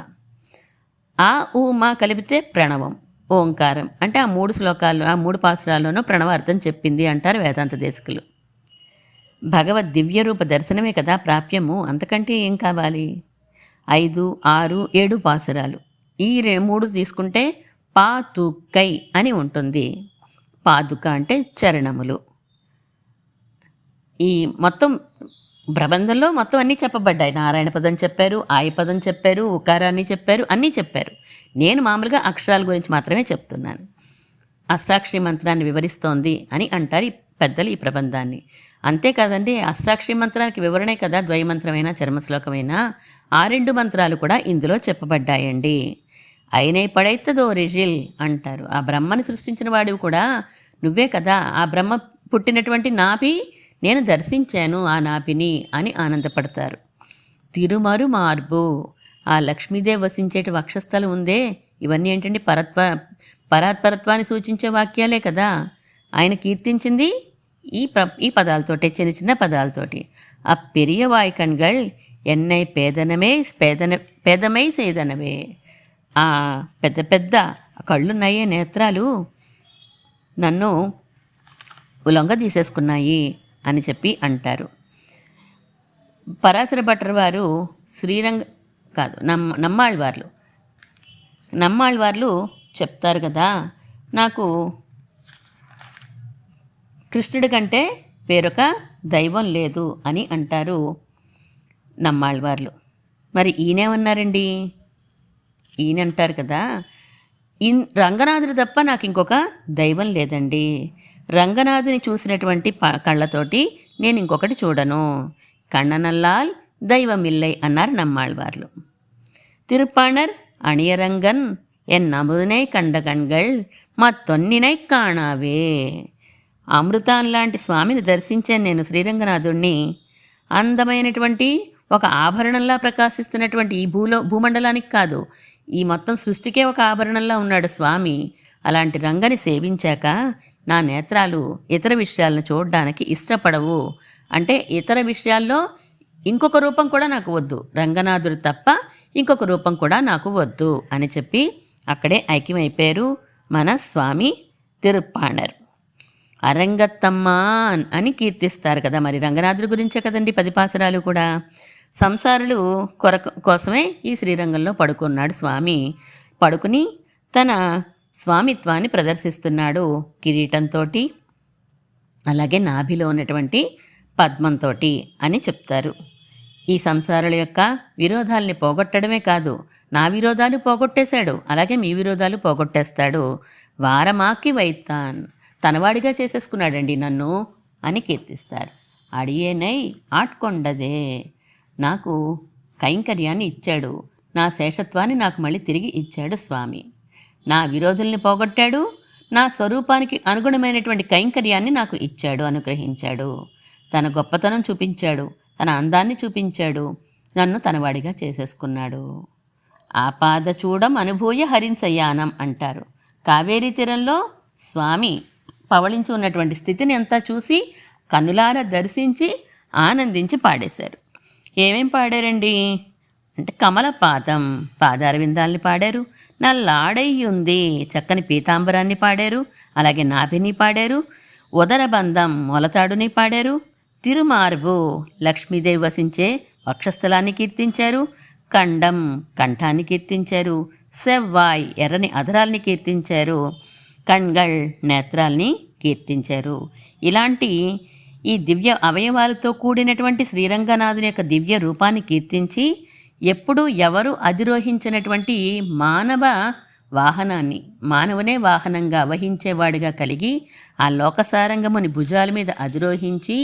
ఆ ఊ మా కలిపితే ప్రణవం, ఓంకారం. అంటే ఆ 3 శ్లోకాలు, ఆ 3 పాసురాల్లోనూ ప్రణవార్థం చెప్పింది అంటారు వేదాంత దేశకులు. భగవద్ దివ్యరూప దర్శనమే కదా ప్రాప్యము, అంతకంటే ఏం కావాలి? 5, 6, 7 పాసురాలు. ఈ 3 తీసుకుంటే పాతుకై అని ఉంటుంది. పాదుక అంటే చరణములు. ఈ మొత్తం ప్రబంధంలో మొత్తం అన్నీ చెప్పబడ్డాయి. నారాయణ పదం చెప్పారు, ఆయ పదం చెప్పారు, ఉకారాన్ని చెప్పారు, అన్నీ చెప్పారు. నేను మామూలుగా అక్షరాల గురించి మాత్రమే చెప్తున్నాను. అష్టాక్షరి మంత్రాన్ని వివరిస్తోంది అని అంటారు ఈ పెద్దలు ఈ ప్రబంధాన్ని. అంతేకాదండి, అష్టాక్షరి మంత్రానికి వివరణే కదా ద్వైమంత్రమైన చర్మశ్లోకమైన. ఆ 2 మంత్రాలు కూడా ఇందులో చెప్పబడ్డాయండి. అయినై పడైతదోరిజిల్ అంటారు. ఆ బ్రహ్మని సృష్టించిన వాడివి కూడా నువ్వే కదా. ఆ బ్రహ్మ పుట్టినటువంటి నాభి నేను దర్శించాను, ఆ నాభిని అని ఆనందపడతారు. తిరుమరు మార్బు, ఆ లక్ష్మీదేవి వసించేటి వక్షస్థలం ఉందే, ఇవన్నీ ఏంటంటే పరాత్పరత్వాన్ని సూచించే వాక్యాలే కదా. ఆయన కీర్తించింది ఈ పదాలతోటే, చిన్న చిన్న పదాలతోటి. ఆ పెరియ వాయికణ్గళ్ ఎన్నై పేదమై సేదనవే, ఆ పెద్ద పెద్ద కళ్ళున్నాయే నేత్రాలు నన్ను ఉలొంగ తీసేసుకున్నాయి అని చెప్పి అంటారు. పరాశర భట్టర్ వారు శ్రీరంగ కాదు నమ్మాళ్ళవార్లు చెప్తారు కదా, నాకు కృష్ణుడి కంటే వేరొక దైవం లేదు అని అంటారు నమ్మాళ్ళవార్లు. మరి ఈయనేమన్నారండి? ఈయన అంటారు కదా, రంగనాథుడు తప్ప నాకు ఇంకొక దైవం లేదండి. రంగనాథుని చూసినటువంటి కళ్ళతోటి నేను ఇంకొకటి చూడను. కണ്ണనల్లాల్ దైవమిల్లై అన్నారు నమ్మాళ్ళవార్లు. తిరుప్పాణర్ అణియరంగన్ ఎన్ అముదనై కండకణ్గళ్ మత్తొన్నినై కాణావే. అమృతాన్ లాంటి స్వామిని దర్శించాను నేను, శ్రీరంగనాథుణ్ణి. అందమైనటువంటి ఒక ఆభరణంలా ప్రకాశిస్తున్నటువంటి ఈ భూమండలానికి కాదు, ఈ మొత్తం సృష్టికే ఒక ఆభరణంలా ఉన్నాడు స్వామి. అలాంటి రంగని సేవించాక నా నేత్రాలు ఇతర విషయాలను చూడడానికి ఇష్టపడవు. అంటే ఇతర విషయాల్లో ఇంకొక రూపం కూడా నాకు వద్దు, రంగనాథుడు తప్ప ఇంకొక రూపం కూడా నాకు వద్దు అని చెప్పి అక్కడే ఐక్యమైపోయారు మన స్వామి తిరుప్పాణర్. అరంగత్తమ్మాన్ అని కీర్తిస్తారు కదా. మరి రంగనాథుడి గురించే కదండి 10 పాసరాలు కూడా. సంసారులు కోసమే ఈ శ్రీరంగంలో పడుకున్నాడు స్వామి. పడుకుని తన స్వామిత్వాన్ని ప్రదర్శిస్తున్నాడు కిరీటంతో, అలాగే నాభిలో ఉన్నటువంటి పద్మంతో అని చెప్తారు. ఈ సంసారుల యొక్క విరోధాల్ని పోగొట్టడమే కాదు, నా విరోధాలు పోగొట్టేశాడు, అలాగే మీ విరోధాలు పోగొట్టేస్తాడు. వారమాకి వైతాన్, తనవాడిగా చేసేసుకున్నాడండి నన్ను అని కీర్తిస్తారు. అడియేనై ఆట్కొండదే, నాకు కైంకర్యాన్ని ఇచ్చాడు, నా శేషత్వాన్ని నాకు మళ్ళీ తిరిగి ఇచ్చాడు స్వామి. నా విరోధుల్ని పోగొట్టాడు, నా స్వరూపానికి అనుగుణమైనటువంటి కైంకర్యాన్ని నాకు ఇచ్చాడు, అనుగ్రహించాడు. తన గొప్పతనం చూపించాడు, తన అందాన్ని చూపించాడు, నన్ను తనవాడిగా చేసేసుకున్నాడు. ఆపాద చూడం అనుభూయ హరించయ్యానం అంటారు. కావేరీ తీరంలో స్వామి పవళించి ఉన్నటువంటి స్థితిని అంతా చూసి కన్నులారా దర్శించి ఆనందించి పాడేశారు. ఏమేం పాడారండి అంటే, కమలపాదం పాదారవిందాల్ని పాడారు, నల్లాడయ్యుంది చక్కని పీతాంబరాన్ని పాడారు, అలాగే నాభిని పాడారు, ఉదరబంధం మొలతాడుని పాడారు, తిరుమార్బు లక్ష్మీదేవి వసించే వక్షస్థలాన్ని కీర్తించారు, కంఠం కంఠాన్ని కీర్తించారు, సెవ్వాయ్ ఎర్రని అధరాల్ని కీర్తించారు, కణ్గళ్ నేత్రాల్ని కీర్తించారు. ఇలాంటి ఈ దివ్య అవయవాలతో కూడినటువంటి శ్రీరంగనాథుని యొక్క దివ్య రూపాన్ని కీర్తించి, ఎప్పుడూ ఎవరు అధిరోహించినటువంటి మానవ వాహనాన్ని మానవునే వాహనంగా వహించేవాడిగా కలిగి ఆ లోకసారంగముని భుజాల మీద అధిరోహించి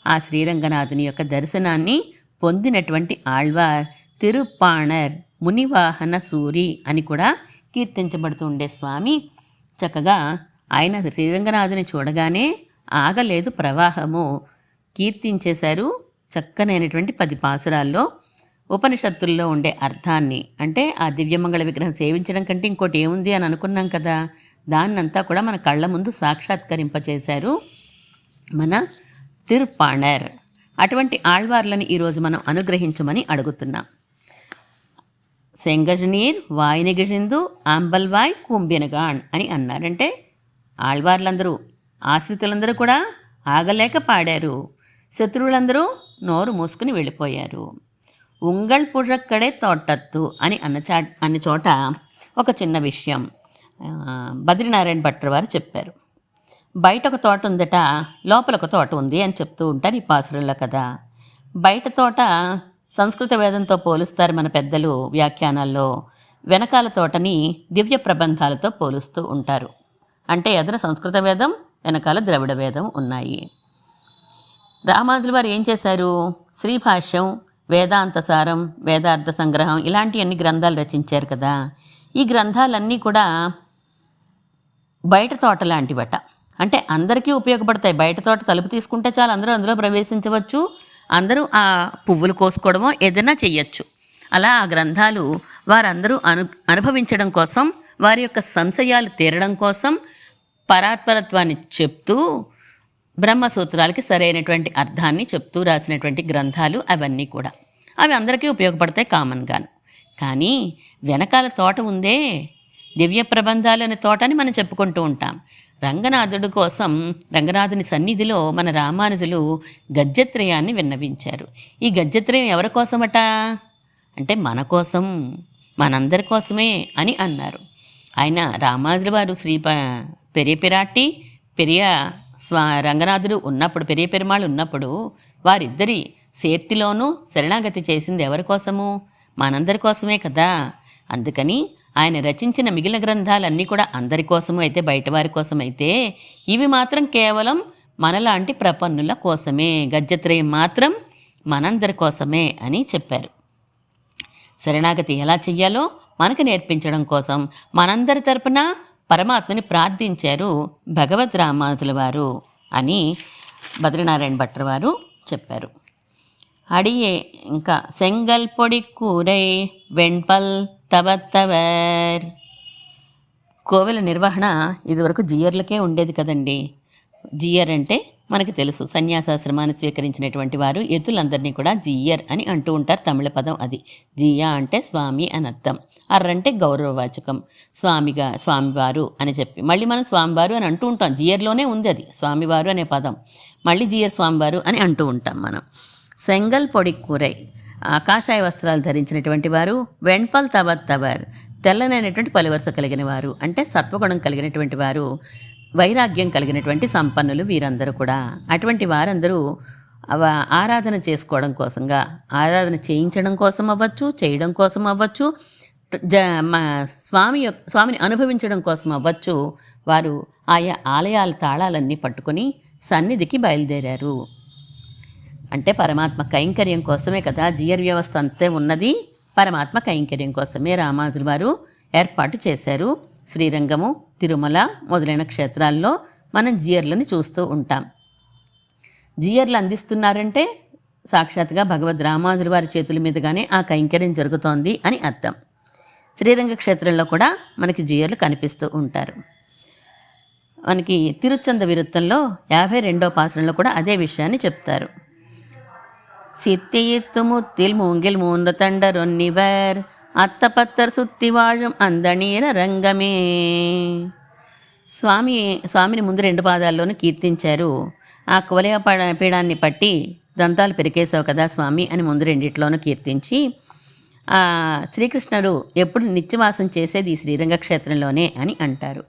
ఆ శ్రీరంగనాథుని యొక్క దర్శనాన్ని పొందినటువంటి ఆళ్వార్ తిరుప్పాణర్ మునివాహన సూరి అని కూడా కీర్తించబడుతూ ఉండే స్వామి. చక్కగా ఆయన శ్రీరంగనాథుని చూడగానే ఆగలేదు ప్రవాహము, కీర్తించేశారు చక్కనైనటువంటి 10 పాసురాల్లో. ఉపనిషత్తుల్లో ఉండే అర్థాన్ని, అంటే ఆ దివ్యమంగళ విగ్రహం సేవించడం కంటే ఇంకోటి ఏముంది అని అనుకున్నాం కదా, దాన్నంతా కూడా మన కళ్ళ ముందు సాక్షాత్కరింపచేశారు మన తిరుప్పాణర్. అటువంటి ఆళ్వార్లను ఈరోజు మనం అనుగ్రహించమని అడుగుతున్నాం. సెంగజనీర్ వాయినిగిజిందు ఆంబల్వాయ్ కుంభినగాణ్ అని అన్నారంటే, ఆళ్వార్లందరూ ఆశ్రితులందరూ కూడా ఆగలేక పాడారు, శత్రువులందరూ నోరు మూసుకుని వెళ్ళిపోయారు. ఉంగళ్ పుഴక్కడే తోటత్తు అని అన్న చోట ఒక చిన్న విషయం బద్రీనారాయణ భట్టర్ వారు చెప్పారు. బయట ఒక తోట ఉందట, లోపల ఒక తోట ఉంది అని చెప్తూ ఉంటారు ఈ పాసురంలో కదా. బయట తోట సంస్కృత వేదంతో పోలుస్తారు మన పెద్దలు వ్యాఖ్యానాల్లో, వెనకాల తోటని దివ్య ప్రబంధాలతో పోలుస్తూ ఉంటారు. అంటే ఎదురు సంస్కృత వేదం, వెనకాల ద్రవిడ వేదం ఉన్నాయి. రామానుజుల వారు ఏం చేశారు? శ్రీభాష్యం, వేదాంతసారం, వేదార్థ సంగ్రహం ఇలాంటి అన్ని గ్రంథాలు రచించారు కదా. ఈ గ్రంథాలన్నీ కూడా బయట తోట లాంటివట. అంటే అందరికీ ఉపయోగపడతాయి. బయట తోట తలుపు తీసుకుంటే చాలు, అందరూ అందులో ప్రవేశించవచ్చు, అందరూ ఆ పువ్వులు కోసుకోవడమో ఏదైనా చెయ్యొచ్చు. అలా ఆ గ్రంథాలు వారందరూ అనుభవించడం కోసం, వారి యొక్క సంశయాలు తీరడం కోసం పరాత్పరత్వాన్ని చెప్తూ బ్రహ్మసూత్రాలకి సరైనటువంటి అర్థాన్ని చెప్తూ రాసినటువంటి గ్రంథాలు అవన్నీ కూడా. అవి అందరికీ ఉపయోగపడతాయి కామన్గాను. కానీ వెనకాల తోట ఉందే, దివ్య ప్రబంధాలు అనే తోటని మనం చెప్పుకుంటూ ఉంటాం. రంగనాథుడి కోసం, రంగనాథుని సన్నిధిలో మన రామానుజులు గద్యత్రయాన్ని విన్నవించారు. ఈ గద్యత్రయం ఎవరి కోసమట అంటే మన కోసం, మనందరి కోసమే అని అన్నారు. ఆయన రామానుజుల వారు పెరియ పిరాట్టి, రంగనాథుడు ఉన్నప్పుడు, పెరియ పెరుమాళ్ ఉన్నప్పుడు వారిద్దరి సేర్తిలోనూ శరణాగతి చేసింది ఎవరి కోసము? మనందరి కోసమే కదా. అందుకని ఆయన రచించిన మిగిలిన గ్రంథాలన్నీ కూడా అందరి కోసము అయితే, బయటవారి కోసమైతే, ఇవి మాత్రం కేవలం మనలాంటి ప్రపన్నుల కోసమే, గద్యత్రయం మాత్రం మనందరి కోసమే అని చెప్పారు. శరణాగతి ఎలా చెయ్యాలో మనకు నేర్పించడం కోసం మనందరి తరపున పరమాత్మని ప్రార్థించారు భగవద్ రామానుజుల వారు అని బద్రీనారాయణ భట్టర్ వారు చెప్పారు. అడియే ఇంకా సెంగల్ పొడి కూరై వెంపల్ తవత్తవర్. కోవెల నిర్వహణ ఇదివరకు జియర్లకే ఉండేది కదండి. జియర్ అంటే మనకి తెలుసు, సన్యాసాశ్రమాన్ని స్వీకరించినటువంటి వారు ఎద్దులందరినీ కూడా జియర్ అని అంటూ ఉంటారు. తమిళ పదం అది. జియా అంటే స్వామి అని అర్థం, అర్రంటే గౌరవవాచకం. స్వామివారు అని చెప్పి మళ్ళీ మనం స్వామివారు అని అంటూ ఉంటాం. జియర్లోనే ఉంది అది, స్వామివారు అనే పదం. మళ్ళీ జియర్ స్వామివారు అని అంటూ ఉంటాం మనం. సెంగల్ పొడి కూరై, కాషాయ వస్త్రాలు ధరించినటువంటి వారు. వెంపల్ తవత్తవర్, తెల్లనైనటువంటి పలువరుస కలిగిన వారు, అంటే సత్వగుణం కలిగినటువంటి వారు, వైరాగ్యం కలిగినటువంటి సంపన్నులు వీరందరూ కూడా. అటువంటి వారందరూ ఆరాధన చేసుకోవడం కోసంగా, ఆరాధన చేయించడం కోసం అవ్వచ్చు, చేయడం కోసం అవ్వచ్చు, స్వామిని అనుభవించడం కోసం అవ్వచ్చు, వారు ఆయా ఆలయాల తాళాలన్నీ పట్టుకొని సన్నిధికి బయలుదేరారు. అంటే పరమాత్మ కైంకర్యం కోసమే కదా జియర్ వ్యవస్థ అంతే ఉన్నది. పరమాత్మ కైంకర్యం కోసమే రామానుజుల వారు ఏర్పాటు చేశారు. శ్రీరంగము, తిరుమల మొదలైన క్షేత్రాల్లో మనం జియర్లని చూస్తూ ఉంటాం. జియర్లు అందిస్తున్నారంటే సాక్షాత్గా భగవద్ రామానుజుల వారి చేతుల మీదుగానే ఆ కైంకర్యం జరుగుతోంది అని అర్థం. శ్రీరంగ క్షేత్రంలో కూడా మనకి జియర్లు కనిపిస్తూ ఉంటారు. మనకి తిరుచంద విరుత్తంలో 52వ పాసురంలో కూడా అదే విషయాన్ని చెప్తారు. సిత్తియిత్తు ముత్తిల్ మూంగిల్ మూன்று తండరొన్నివర్ అత్తపత్తర్ సుత్తి వాழம் అందణీర రంగమే. స్వామిని ముందు 2 పాదాల్లోనూ కీర్తించారు. ఆ కువలయ పీడాన్ని పట్టి దంతాలు పెరికేసావు కదా స్వామి అని ముందు రెండిట్లోనూ కీర్తించి, శ్రీకృష్ణుడు ఎప్పుడు నిత్యవాసం చేసేది ఈ శ్రీరంగ క్షేత్రంలోనే అని అంటారు.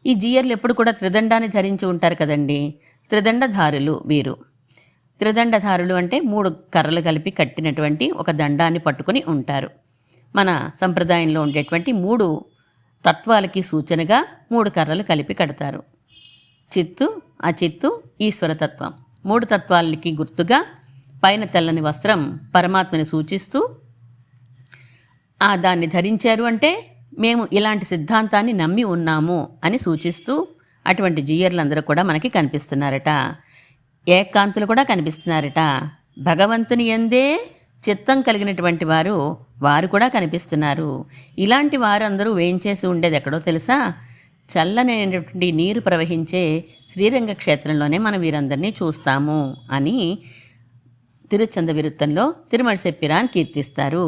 ఈ జియర్లు ఎప్పుడు కూడా త్రిదండాన్ని ధరించి ఉంటారు కదండి. త్రిదండధారులు వీరు. త్రిదండధారులు అంటే 3 కర్రలు కలిపి కట్టినటువంటి ఒక దండాన్ని పట్టుకుని ఉంటారు. మన సంప్రదాయంలో ఉండేటువంటి 3 తత్వాలకి సూచనగా 3 కర్రలు కలిపి కడతారు. చిత్తు, అచిత్తు, ఈశ్వరతత్వం. 3 తత్వాలకి గుర్తుగా పైన తెల్లని వస్త్రం పరమాత్మని సూచిస్తూ దాన్ని ధరించారు. అంటే మేము ఇలాంటి సిద్ధాంతాన్ని నమ్మి ఉన్నాము అని సూచిస్తూ అటువంటి జియర్లందరూ కూడా మనకి కనిపిస్తున్నారట. ఏకాంతులు కూడా కనిపిస్తున్నారట. భగవంతుని యందే చిత్తం కలిగినటువంటి వారు కూడా కనిపిస్తున్నారు. ఇలాంటి వారందరూ వేయించేసి ఉండేది ఎక్కడో తెలుసా? చల్లనైనటువంటి నీరు ప్రవహించే శ్రీరంగ క్షేత్రంలోనే మనం వీరందరినీ చూస్తాము అని తిరుచంద విరుత్తంలో తిరుమల సెప్పిరాన్ కీర్తిస్తారు.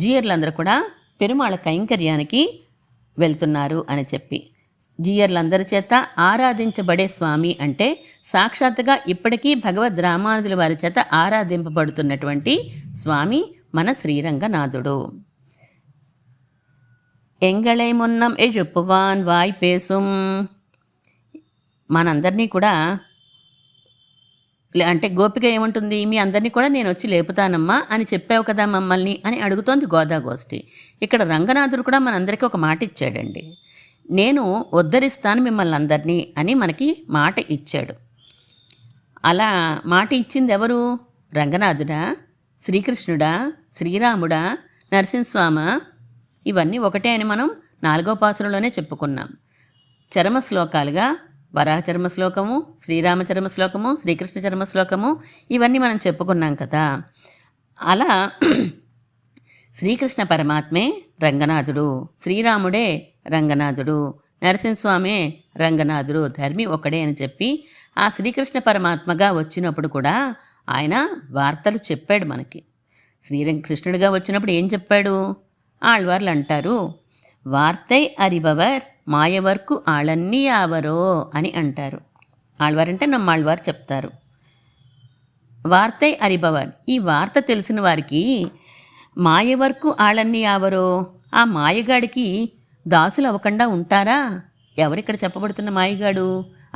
జియర్లందరూ కూడా పెరుమాళ కైంకర్యానికి వెళ్తున్నారు అని చెప్పి, జియర్లందరి చేత ఆరాధించబడే స్వామి అంటే సాక్షాత్తుగా ఇప్పటికీ భగవద్ రామానుజుల వారి చేత ఆరాధింపబడుతున్నటువంటి స్వామి మన శ్రీరంగనాథుడు. ఎంగళై మున్నం ఎజుప్పువాన్ వాయ్ పేసుం. మనందరినీ కూడా అంటే గోపిక ఏమంటుంది? మీ అందరినీ కూడా నేను వచ్చి లేపుతానమ్మా అని చెప్పావు కదా మమ్మల్ని అని అడుగుతోంది గోదాగోష్ఠి. ఇక్కడ రంగనాథుడు కూడా మనందరికీ ఒక మాట ఇచ్చాడండి. నేను ఉద్ధరిస్తాను మిమ్మల్ని అందరినీ అని మనకి మాట ఇచ్చాడు. అలా మాట ఇచ్చింది ఎవరు? రంగనాథుడా, శ్రీకృష్ణుడా, శ్రీరాముడా, నరసింహస్వామ? ఇవన్నీ ఒకటే అని మనం 4వ పాసురంలోనే చెప్పుకున్నాం. చరమ శ్లోకాలుగా వరాహ చరమ శ్లోకము, శ్రీరామ చరమ శ్లోకము, శ్రీకృష్ణ చరమ శ్లోకము ఇవన్నీ మనం చెప్పుకున్నాం కదా. అలా శ్రీకృష్ణ పరమాత్మే రంగనాథుడు, శ్రీరాముడే రంగనాథుడు, నరసింహస్వామే రంగనాథుడు, ధర్మి ఒకడే అని చెప్పి ఆ శ్రీకృష్ణ పరమాత్మగా వచ్చినప్పుడు కూడా ఆయన వార్తలు చెప్పాడు మనకి. శ్రీకృష్ణుడిగా వచ్చినప్పుడు ఏం చెప్పాడు? ఆళ్వార్లు అంటారు, వార్తై అరిబవర్ మాయవర్కు ఆళన్నీ ఆవరో అని అంటారు. ఆళ్వారంటే నమ్మాళ్వారు చెప్తారు. వార్తై అరిబవర్, ఈ వార్త తెలిసిన వారికి మాయవర్కు ఆళన్నీ ఆవరో, ఆ మాయగాడికి దాసులు అవ్వకుండా ఉంటారా? ఎవరిక్కడ చెప్పబడుతున్న మాయగాడు?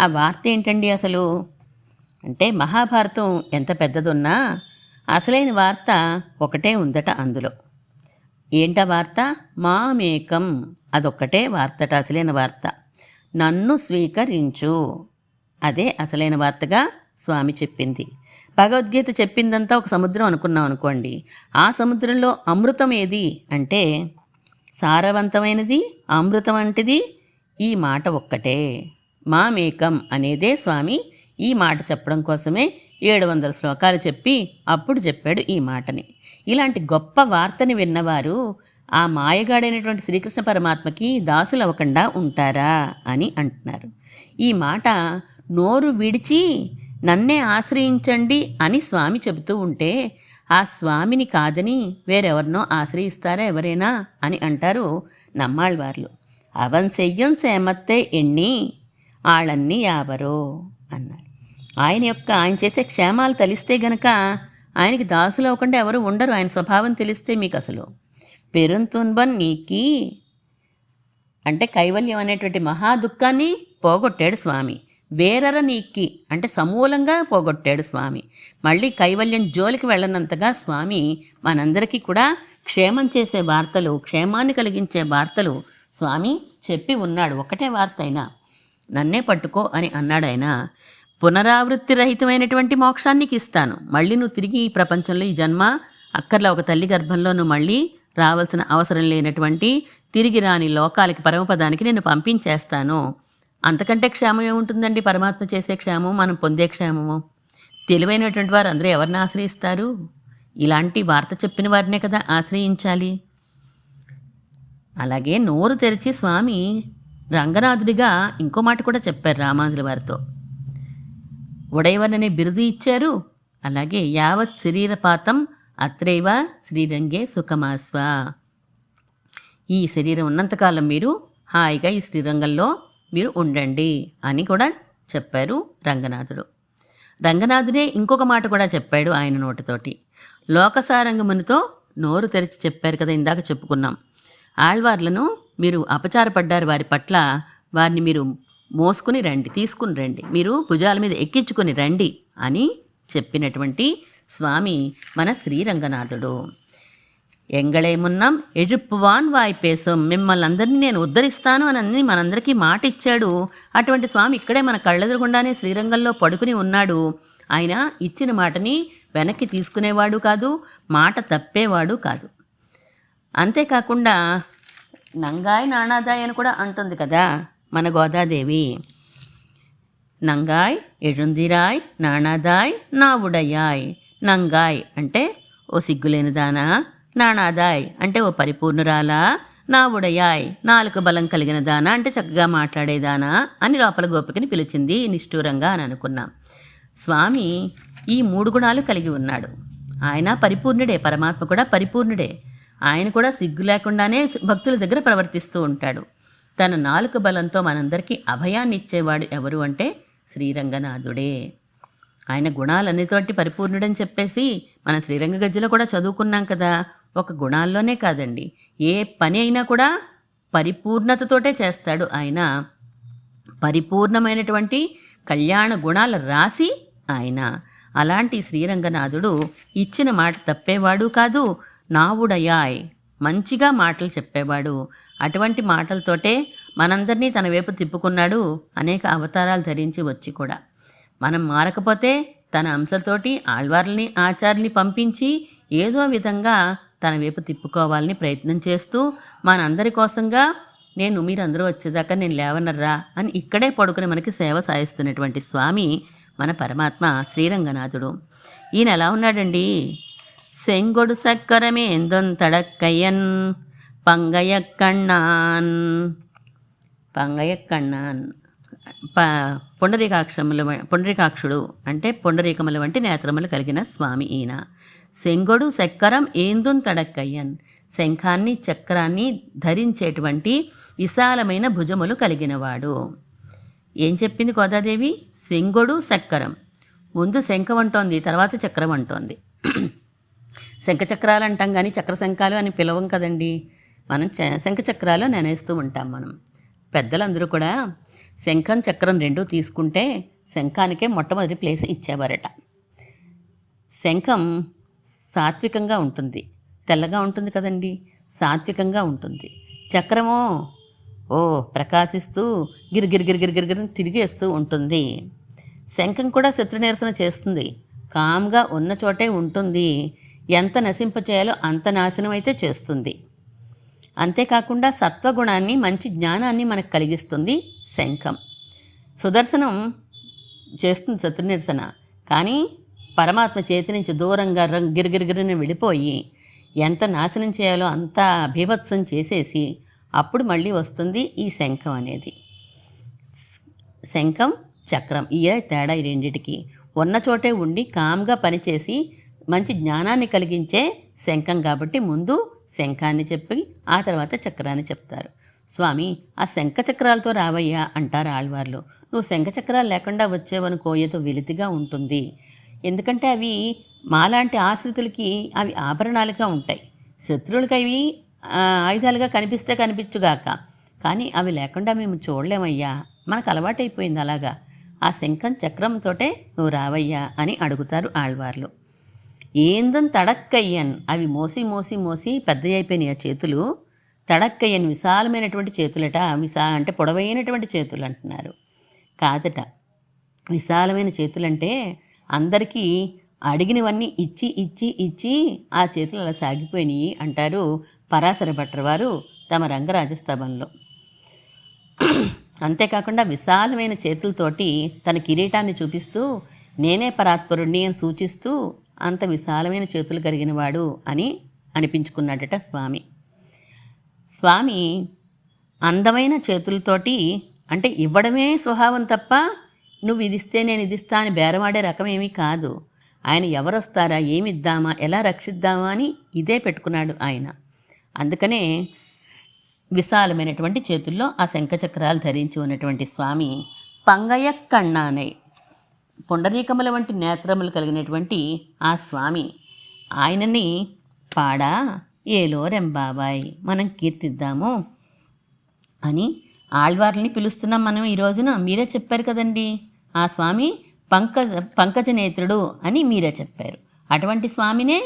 ఆ వార్త ఏంటండి అసలు అంటే, మహాభారతం ఎంత పెద్దదున్నా అసలైన వార్త ఒకటే ఉందట అందులో. ఏంటా వార్త? మామేకం, అదొక్కటే వార్తట, అసలైన వార్త. నన్ను స్వీకరించు, అదే అసలైన వార్తగా స్వామి చెప్పింది. భగవద్గీత చెప్పిందంతా ఒక సముద్రం అనుకున్నాం అనుకోండి. ఆ సముద్రంలో అమృతం ఏది అంటే, సారవంతమైనది అమృతం వంటిది ఈ మాట ఒక్కటే. మామేకం అనేదే స్వామి ఈ మాట చెప్పడం కోసమే 700 శ్లోకాలు చెప్పి అప్పుడు చెప్పాడు ఈ మాటని. ఇలాంటి గొప్ప వార్తని విన్నవారు ఆ మాయగాడైనటువంటి శ్రీకృష్ణ పరమాత్మకి దాసులు అవ్వకుండా ఉంటారా అని అంటున్నారు. ఈ మాట నోరు విడిచి నన్నే ఆశ్రయించండి అని స్వామి చెబుతూ ఉంటే, ఆ స్వామిని కాదని వేరెవరినో ఆశ్రయిస్తారా ఎవరైనా అని అంటారు నమ్మాళ్వార్లు. అవన్ సెయ్యం సేమత్తే ఎన్ని ఆళ్ళన్నీ యావరో అన్నారు. ఆయన చేసే క్షేమాలు తెలిస్తే గనక ఆయనకి దాసులు అవ్వకుండా ఎవరు ఉండరు. ఆయన స్వభావం తెలిస్తే మీకు అసలు పెరుంతున్బన్ నీకి అంటే కైవల్యం అనేటువంటి మహా దుఃఖాన్ని పోగొట్టాడు స్వామి. వేరర నీక్కి అంటే సమూలంగా పోగొట్టాడు స్వామి. మళ్ళీ కైవల్యం జోలికి వెళ్ళనంతగా స్వామి మనందరికీ కూడా క్షేమం చేసే వార్తలు, క్షేమాన్ని కలిగించే వార్తలు స్వామి చెప్పి ఉన్నాడు. ఒకటే వార్త అయినా నన్నే పట్టుకో అని అన్నాడు ఆయన. పునరావృత్తి రహితమైనటువంటి మోక్షానికి ఇస్తాను. మళ్ళీ నువ్వు తిరిగి ఈ ప్రపంచంలో ఈ జన్మ అక్కర్లా, ఒక తల్లి గర్భంలో నువ్వు మళ్ళీ రావాల్సిన అవసరం లేనటువంటి తిరిగి రాని లోకాలకి, పరమపదానికి నేను పంపించేస్తాను. అంతకంటే క్షేమం ఏముంటుందండి? పరమాత్మ చేసే క్షేమం, మనం పొందే క్షేమము. తెలివైనటువంటి వారు అందరూ ఎవరిని ఆశ్రయిస్తారు? ఇలాంటి వార్త చెప్పిన వారినే కదా ఆశ్రయించాలి. అలాగే నోరు తెరిచి స్వామి రంగనాథుడిగా ఇంకో మాట కూడా చెప్పారు రామానుజుల వారితో. ఉడయవననే బిరుదు ఇచ్చారు. అలాగే యావత్ శరీరపాతం అత్రైవ శ్రీరంగే సుఖమాస్వ, ఈ శరీరం ఉన్నంతకాలం మీరు హాయిగా ఈ శ్రీరంగంలో మీరు ఉండండి అని కూడా చెప్పారు రంగనాథుడు. రంగనాథుడే ఇంకొక మాట కూడా చెప్పాడు ఆయన నోటితోటి. లోకసారంగమునితో నోరు తెరిచి చెప్పారు కదా, ఇందాక చెప్పుకున్నాం. ఆళ్వార్లను మీరు అపచారపడ్డారు, వారి పట్ల వారిని మీరు మోసుకుని రండి, తీసుకుని రండి, మీరు భుజాల మీద ఎక్కించుకొని రండి అని చెప్పినటువంటి స్వామి మన శ్రీరంగనాథుడు. ఎంగళేమున్నాం ఎజుప్పువాన్ వాయిపేసం, మిమ్మల్ని అందరినీ నేను ఉద్ధరిస్తాను అని మనందరికీ మాట ఇచ్చాడు. అటువంటి స్వామి ఇక్కడే మన కళ్ళెదురుగుండానే శ్రీరంగంలో పడుకుని ఉన్నాడు. ఆయన ఇచ్చిన మాటని వెనక్కి తీసుకునేవాడు కాదు, మాట తప్పేవాడు కాదు. అంతేకాకుండా నంగాయ్ నాణాదాయ్ అని కూడా అంటుంది కదా మన గోదాదేవి. నంగాయ్ ఎഴുందిరాయ్ నాణాదాయ్ నా ఉడయాయ్. నంగాయ్ అంటే ఓ సిగ్గులేనిదానా, నాణాదాయ్ అంటే ఓ పరిపూర్ణురాలా, నా ఉడయాయ్ నాలుక బలం కలిగిన దానా అంటే చక్కగా మాట్లాడేదానా అని లోపల గోపికని పిలిచింది నిష్ఠూరంగా అని అనుకున్నాం. స్వామి ఈ 3 గుణాలు కలిగి ఉన్నాడు. ఆయన పరిపూర్ణుడే, పరమాత్మ కూడా పరిపూర్ణుడే. ఆయన కూడా సిగ్గు లేకుండానే భక్తుల దగ్గర ప్రవర్తిస్తూ ఉంటాడు. తన నాలుక బలంతో మనందరికీ అభయాన్ని ఇచ్చేవాడు ఎవరు అంటే శ్రీరంగనాథుడే. ఆయన గుణాలన్నితోటి పరిపూర్ణుడని చెప్పేసి మన శ్రీరంగ గజ్జలో కూడా చదువుకున్నాం కదా. ఒక గుణాల్లోనే కాదండి, ఏ పని అయినా కూడా పరిపూర్ణతతోటే చేస్తాడు ఆయన. పరిపూర్ణమైనటువంటి కళ్యాణ గుణాల రాసి ఆయన. అలాంటి శ్రీరంగనాథుడు ఇచ్చిన మాట తప్పేవాడు కాదు, నావుడయాయ్ మంచిగా మాటలు చెప్పేవాడు. అటువంటి మాటలతోటే మనందరినీ తన వైపు తిప్పుకున్నాడు, అనేక అవతారాలు ధరించి వచ్చి కూడా. మనం మారకపోతే తన అంశతోటి ఆళ్వార్లని ఆచార్యుల్ని పంపించి ఏదో విధంగా తన వైపు తిప్పుకోవాలని ప్రయత్నం చేస్తూ మనందరి కోసంగా మీరందరూ వచ్చేదాకా నేను లేవనర్రా అని ఇక్కడే పడుకుని మనకి సేవ సాయిస్తున్నటువంటి స్వామి మన పరమాత్మ శ్రీరంగనాథుడు. ఈయన ఎలా ఉన్నాడండి? செங்கொடு சக்கரமே தடக்கையன் పంగయక్కణ్ణాన్ పుండరీకాక్షుడు అంటే పుండరీకముల వంటి నేత్రములు కలిగిన స్వామి ఈయన. సెంగొడు చక్కరం ఏందున్ తడక్కయ్యన్, శంఖాన్ని చక్రాన్ని ధరించేటువంటి విశాలమైన భుజములు కలిగినవాడు. ఏం చెప్పింది గోదాదేవి? సెంగొడు చక్కరం. ముందు శంఖం అంటోంది, తర్వాత చక్రం అంటోంది. శంఖచక్రాలు అంటాం కానీ చక్రశంఖాలు అని పిలవం కదండి. మనం శంఖచక్రాలు నెనేస్తూ ఉంటాం. మనం పెద్దలందరూ కూడా శంఖం చక్రం రెండూ తీసుకుంటే శంఖానికే మొట్టమొదటి ప్లేస్ ఇచ్చేవారట. శంఖం సాత్వికంగా ఉంటుంది, తెల్లగా ఉంటుంది కదండి, సాత్వికంగా ఉంటుంది. చక్రమో ప్రకాశిస్తూ గిరిగిరిగిరిగిరిగిరిగిరి తిరిగేస్తూ ఉంటుంది. శంఖం కూడా శత్రు నిరసన చేస్తుంది, కామ్గా ఉన్న చోటే ఉంటుంది. ఎంత నశింపచేయాలో అంత నాశనం అయితే చేస్తుంది. అంతేకాకుండా సత్వగుణాన్ని, మంచి జ్ఞానాన్ని మనకు కలిగిస్తుంది శంఖం. సుదర్శనం చేస్తుంది శత్రు నిరసన, కానీ పరమాత్మ చేతి నుంచి దూరంగా గిరిగిరిగిరిని వెళ్ళిపోయి ఎంత నాశనం చేయాలో అంత బీభత్సం చేసేసి అప్పుడు మళ్ళీ వస్తుంది ఈ శంఖం అనేది. శంఖం చక్రం ఇయే తేడా. ఈ రెండిటికి ఉన్న చోటే ఉండి కామ్గా పనిచేసి మంచి జ్ఞానాన్ని కలిగించే శంఖం కాబట్టి ముందు శంఖాన్ని చెప్పి ఆ తర్వాత చక్రాన్ని చెప్తారు. స్వామి ఆ శంఖ చక్రాలతో రావయ్యా అంటారు ఆళ్వార్లు. నువ్వు శంఖ చక్రాలు లేకుండా వచ్చేవనుకో ఏదో వెలితిగా ఉంటుంది. ఎందుకంటే అవి మాలాంటి ఆశ్రితులకి అవి ఆభరణాలుగా ఉంటాయి. శత్రువులకి అవి ఆయుధాలుగా కనిపిస్తే కనిపించుగాక, కానీ అవి లేకుండా మేము చూడలేమయ్యా, మనకు అలవాటైపోయింది అలాగా. ఆ శంఖం చక్రంతోటే నువ్వు రావయ్యా అని అడుగుతారు ఆళ్వార్లు. ఏందన్ తడక్కయ్యన్, అవి మోసి మోసి మోసి పెద్ద అయిపోయినాయి ఆ చేతులు. తడక్కయ్యన్ విశాలమైనటువంటి చేతులట. అంటే పొడవైనటువంటి చేతులు అంటున్నారు కాదట. విశాలమైన చేతులంటే అందరికీ అడిగినవన్నీ ఇచ్చి ఇచ్చి ఇచ్చి ఆ చేతులు అలా సాగిపోయినాయి అంటారు పరాశర భట్టర్ వారు తమ రంగరాజస్తవంలో. అంతేకాకుండా విశాలమైన చేతులతోటి తన కిరీటాన్ని చూపిస్తూ నేనే పరాత్పరుణ్ణి అని సూచిస్తూ అంత విశాలమైన చేతులు కలిగిన వాడు అని అనిపించుకున్నాడట స్వామి. స్వామి అందమైన చేతులతోటి అంటే ఇవ్వడమే స్వభావం తప్ప నువ్వు ఇదిస్తే నేను ఇదిస్తా అని బేరమాడే రకమేమీ కాదు. ఆయన ఎవరొస్తారా, ఏమిద్దామా, ఎలా రక్షిద్దామా అని ఇదే పెట్టుకున్నాడు ఆయన. అందుకనే విశాలమైనటువంటి చేతుల్లో ఆ శంఖచక్రాలు ధరించి ఉన్నటువంటి స్వామి పంగయ కన్నానై, పుండరీకముల వంటి నేత్రములు కలిగినటువంటి ఆ స్వామి. ఆయనని పాడా ఏలో రెంబాబాయ్ మనం కీర్తిద్దాము అని ఆళ్వార్లని పిలుస్తున్నాం మనం ఈ రోజున. మీరే చెప్పారు కదండి, ఆ స్వామి పంకజనేత్రుడు అని మీరే చెప్పారు. అటువంటి స్వామినే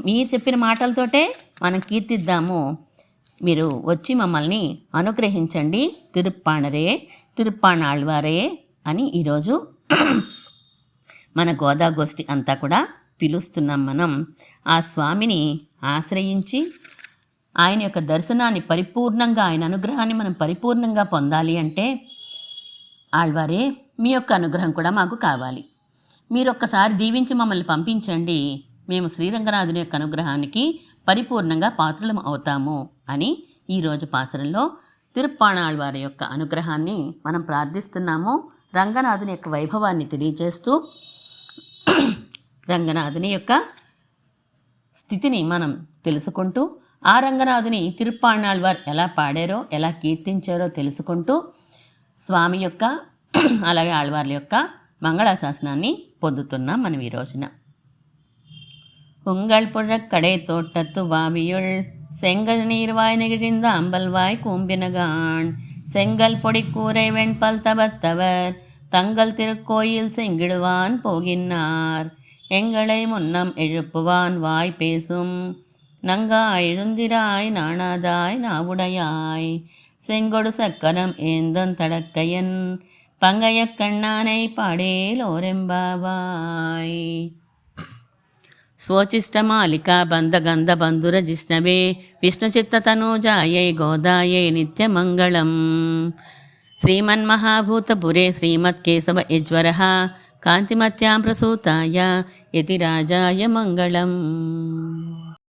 మీరు చెప్పిన మాటలతోటే మనం కీర్తిద్దాము. మీరు వచ్చి మమ్మల్ని అనుగ్రహించండి, తిరుప్పాణ ఆళ్వారే అని ఈరోజు మన గోదాగోష్ఠి అంతా కూడా పిలుస్తున్నాం. మనం ఆ స్వామిని ఆశ్రయించి ఆయన యొక్క దర్శనాన్ని పరిపూర్ణంగా, ఆయన అనుగ్రహాన్ని మనం పరిపూర్ణంగా పొందాలి అంటే ఆళ్వారే మీ యొక్క అనుగ్రహం కూడా మాకు కావాలి. మీరు ఒక్కసారి దీవించి మమ్మల్ని పంపించండి, మేము శ్రీరంగనాథుని యొక్క అనుగ్రహానికి పరిపూర్ణంగా పాత్రలం అవుతాము అని ఈరోజు పాసరంలో తిరుప్పాణాళ్వారి యొక్క అనుగ్రహాన్ని మనం ప్రార్థిస్తున్నాము. రంగనాథుని యొక్క వైభవాన్ని తెలియజేస్తూ రంగనాథుని యొక్క స్థితిని మనం తెలుసుకుంటూ ఆ రంగనాథుని తిరుప్పాణాళ్వారు ఎలా పాడారో ఎలా కీర్తించారో తెలుసుకుంటూ స్వామి యొక్క అలాగే ఆళ్వార్ల యొక్క మంగళాశాసనాన్ని పొందుతున్నాం మనం ఈ రోజున. உங்கள் புழக்கடை தோட்டத்து வாவியுள் செங்கல் நீர்வாய் நெகிழ்ந்த அம்பல்வாய் கூம்பினகான் செங்கல் பொடி கூரை வெண்பல் தபத்தவர் தங்கள் திருக்கோயில் செங்கிடுவான் போகின்னார் எங்களை முன்னம் எழுப்புவான் வாய் பேசும் நங்காய் எழுந்திராய் நாணாதாய் நாவுடையாய் செங்கொடு சக்கரம் ஏந்தன் தடக்கையன் பங்கையக் கண்ணானை பாடேலோரெம்பாவாய். స్వోచిష్టమాలికా బంధగంధ బంధుర జిష్ణవే విష్ణుచిత్తతనూజాయై గోదాయై నిత్యమంగళం. శ్రీమన్మహాభూతపురే శ్రీమత్కేశవ యజ్వరః కాంతిమత్యాం ప్రసూతాయ యతిరాజాయ మంగళం.